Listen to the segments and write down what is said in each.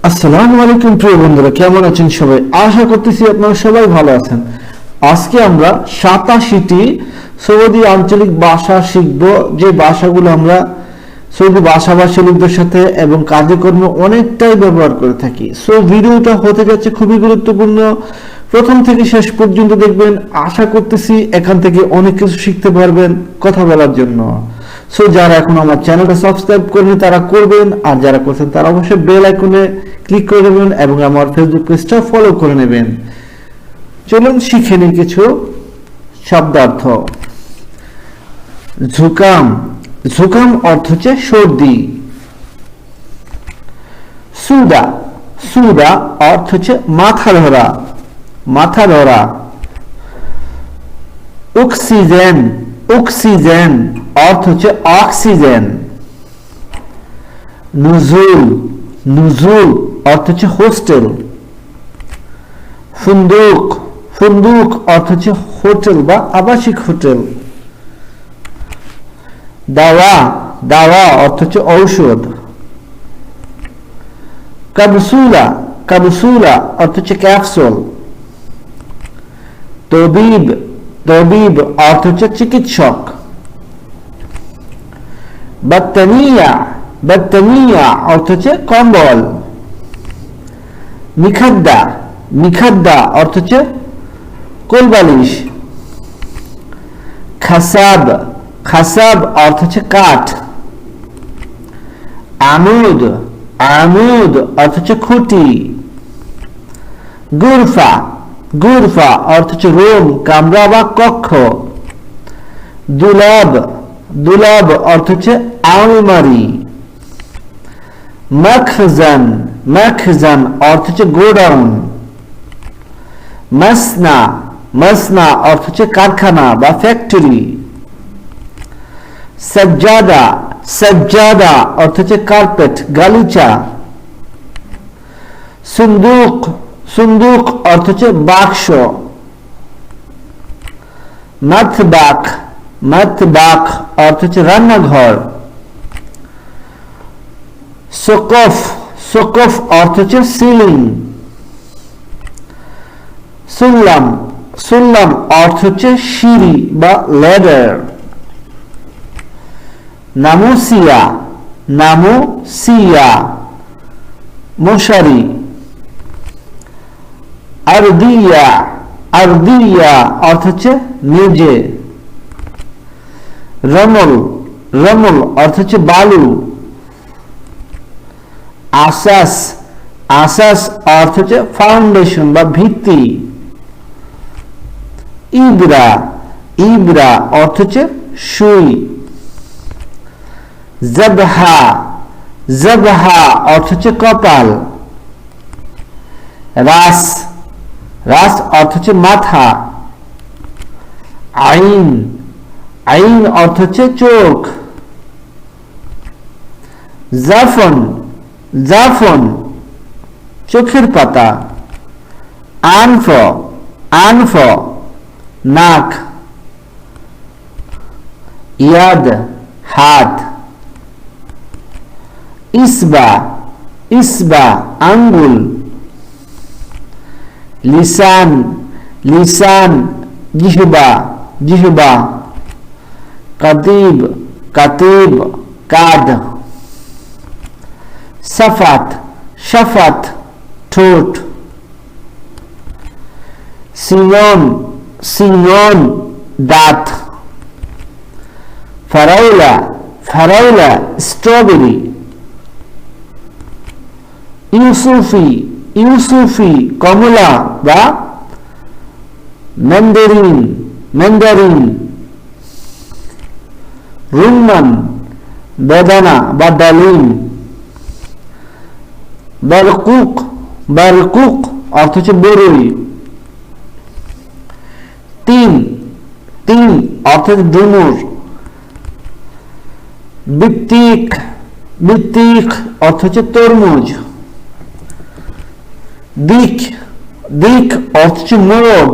আসসালামু আলাইকুম প্রিয় বন্ধুরা, কেমন আছেন সবাই? আশা করতেছি আপনারা সবাই ভালো আছেন। আজকে আমরা 87টি সৌদি আঞ্চলিক ভাষা শিখব, যে ভাষাগুলো আমরা সৌদি ভাষাভাষী লোকদের সাথে এবং কাজকর্মে অনেকটাই ব্যবহার করে থাকি। সো ভিডিওটা হতে যাচ্ছে খুবই গুরুত্বপূর্ণ, প্রথম থেকে শেষ পর্যন্ত দেখবেন। আশা করতেছি এখান থেকে অনেক কিছু শিখতে পারবেন কথা বলার জন্য। সো যারা এখন আমার চ্যানেলটা সাবস্ক্রাইব করেনি তারা করবেন, আর যারা করছেন তারা অবশ্যই বেল আইকনে ক্লিক করে দেবেন এবং আমার ফেসবুক পেজটা ফলো করে নেবেন। চলুন শিখে নিই কিছু শব্দার্থ। ঝুকাম, ঝুকাম অর্থ হচ্ছে সর্দি। সুদা, সুদা অর্থ হচ্ছে মাথা ধরা, মাথা ধরা। অক্সিজেন, অক্সিজেন অর্থ হচ্ছে অক্সিজেন। নুজুল, নুজুল অর্থ হচ্ছে হোস্টেল। ফুন্দুক, ফুন্দুক অর্থ হচ্ছে হোটেল বা আবাসিক হোটেল। দাওয়া, দাওয়া অর্থ হচ্ছে ঔষধ। কাবসুলা, কাবসুলা অর্থ হচ্ছে ক্যাপসুল। তবিব, তবিব অর্থ হচ্ছে চিকিৎসক। বাত্তানিয়া, বাত্তানিয়া অর্থ হচ্ছে কম্বল। মিখাদ্দা, মিখাদ্দা অর্থ হচ্ছে কোলবালিশ। খাসাব, খাসাব অর্থ হচ্ছে কাঠ। আমুদ, আমুদ অর্থ হচ্ছে খুঁটি। গুরফা, গুরফা অর্থ হচ্ছে রুম, কামরা বা কক্ষ। দুলাব, দুলাব অর্থ হচ্ছে আলমারি। মখজান, মখজান অর্থ হচ্ছে গোডাউন। মাসনা, মাসনা অর্থ হচ্ছে কারখানা বা ফ্যাক্টরি। সাজ্জাদা, সাজ্জাদা অর্থ হচ্ছে কার্পেট, গালিচা। সুন্দুক, সুন্দুক অর্থ হচ্ছে বাক্স। মাতবাক, মাতবাক অর্থ হচ্ছে রান্নাঘর। সকফ, সকফ অর্থ হচ্ছে সিলিং। সুল্লাম, সুল্লাম অর্থ হচ্ছে সিঁড়ি বা ল্যাডার। নামুসিয়া, নামুসিয়া মশারি। আরদিয়া, আরদিয়া অর্থ হচ্ছে মেঝে। রমল, রমল অর্থ হচ্ছে বালু। আসাস, আসাস অর্থ হচ্ছে ফাউন্ডেশন বা ভিত্তি। ইবরা, ইবরা অর্থ হচ্ছে সুই। জবহা, জবহা অর্থ হচ্ছে কপাল। রাস, রাস অর্থ হচ্ছে মাথা। আইন, আইন অর্থ হচ্ছে চোখ। জাফন, জাফন চোখের পাতা। আনফ, আনফ নাক। ইয়াদ, হাত। ইসবা, ইসবা আঙ্গুল। লিসান, লিসান জিহবা, জিহবা। কাতিব, কাতিব কাঁধ। সাফাত, সাফাত ঠোঁট। সিনন, সিনন দাঁত। ফারাউলা, ফারাউলা স্ট্রবেরি। ইউসুফি, ইউসুফি কমলা বা ম্যান্ডারিন, ম্যান্ডারিন। রুম্মান বেদানা বা ডালিম। বারকুক, বারকুক অর্থ হচ্ছে বরই। তিন, তিন অর্থ হচ্ছে ডুমুর। বিত্তিক, বিত্তিক অর্থ হচ্ছে তরমুজ। দিক, দিক অর্থ হচ্ছে মোরগ।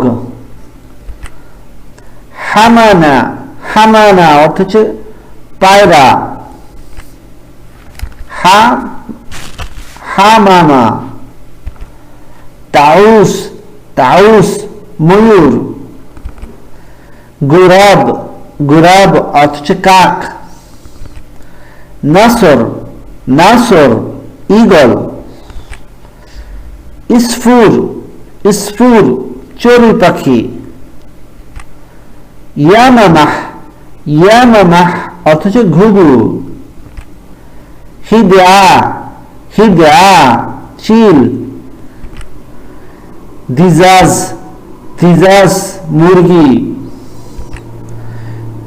হামানা, হামানা অর্থ হচ্ছে পায়রা। হামামা। তাউস, তাউস ময়ূর। গুরাব, গুরাব অর্থ হচ্ছে কাক। নাসর, নাসর ঈগল। ইসফুর, ইসফুর চড়ুই পাখি। ইয়ামামাহ, ইয়ামামাহ অর্থ হচ্ছে ঘুঘু। হিদা, হিদা চিল। দিজাজ, দিজাজ মুরগি।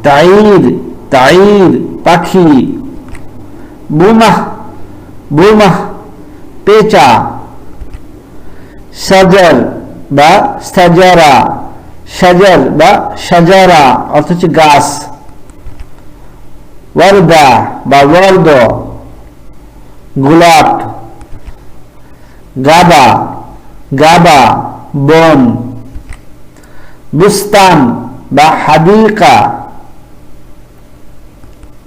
তাইর, তাইর পাখি। বুমাহ, বুমাহ পেঁচা। সাজার বা সাজারা, সাজার বা সাজারা অর্থ হচ্ছে গাছ। ওয়ারদা বা ওয়ার্দ গোলাপ। গাবা, গাবা বন। বুস্তান বা হাদিকা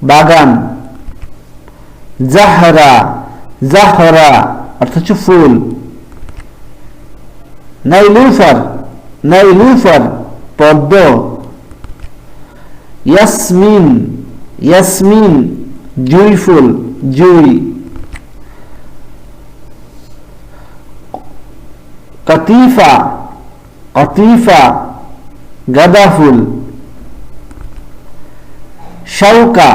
বাগান। জাহরা, জাহরা অর্থ হচ্ছে ফুল। নাইলুফার, নাইলুফার পদ্ম। ইয়াসমিন, ইয়াসমিন জুঁই ফুল, জুঁই। কতিফা, কতিফা গাঁদা ফুল। শাউকা,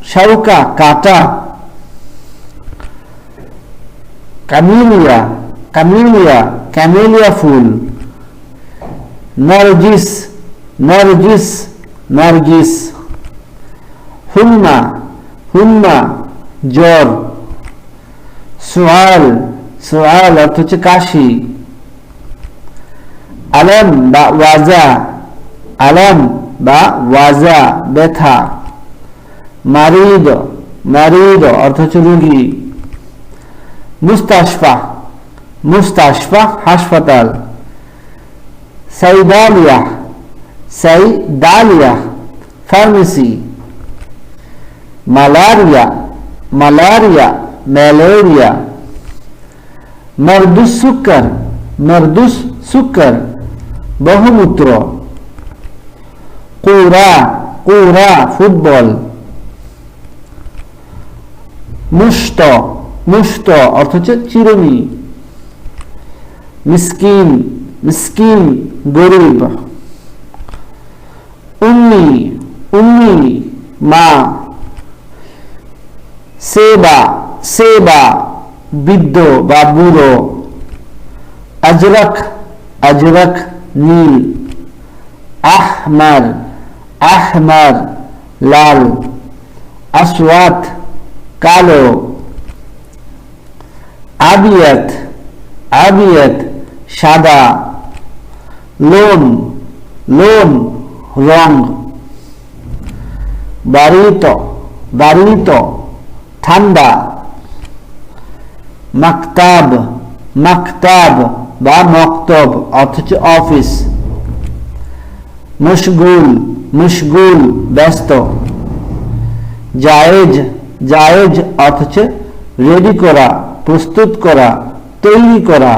শাউকা কাঁটা। কামিলিয়া, কামিলিয়া ক্যামেলিয়া ফুল। নারজিস, নারজিস নারজিস। হুন্না, হুন্না জ্বর। সুআল, সুআল অর্থ হচ্ছে কাশি। আলাম বা ওয়াজা, আলাম বা ওয়াজা ব্যথা। মারিদ, মারিদ অর্থ হচ্ছে রোগী। মুস্তাশফা, মুস্তাশফা হাসপাতাল। সাইদালিয়া, সাইদালিয়া ফার্মেসি। মালারিয়া, মালারিয়া ম্যালেরিয়া। মরদুস সুক্কর, মরদুস সুক্কর বহুমূত্র। কুরা, কুরা ফুটবল। মুষ্ট, মুষ্ট অর্থ হচ্ছে চিরুনি। মিসকিন, মিসকিন গরিব। উম্মি, উম্মি মা। সেবা, সেবা বৃদ্ধ বা বুড়ো। আজরাক, আজরাক নীল। আহমার, আহমার লাল। আসওয়াত কালো। আবিয়াত, আবিয়াত সাদা। লোন, লোন রং। বারিত, বারিত ঠান্ডা। মাকতাব, মাকতাব বা মক্তব অর্থ হচ্ছে অফিস। মশগুল, মশগুল ব্যস্ত। জায়েজ, জায়েজ অর্থ হচ্ছে রেডি করা, প্রস্তুত করা, তৈরি করা।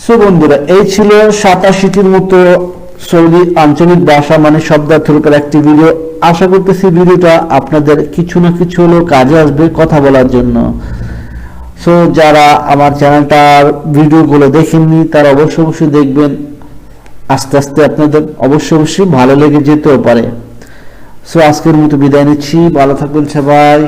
সো বন্ধুরা, এই ছিল 87টির মতো সৌদি আঞ্চলিক ভাষা মানে শব্দার্থের উপর একটি ভিডিও। আশা করতেছি ভিডিওটা আপনাদের কিছু না কিছু হলেও কাজে আসবে কথা বলার জন্য। সো যারা আমার চ্যানেলটার ভিডিওগুলো দেখেননি তারা অবশ্যই অবশ্যই দেখবেন। আস্তে আস্তে আপনাদের অবশ্যই অবশ্যই ভালো লেগে যেতেও পারে। সো আজকের মতো বিদায় নিচ্ছি, ভালো থাকবেন সবাই।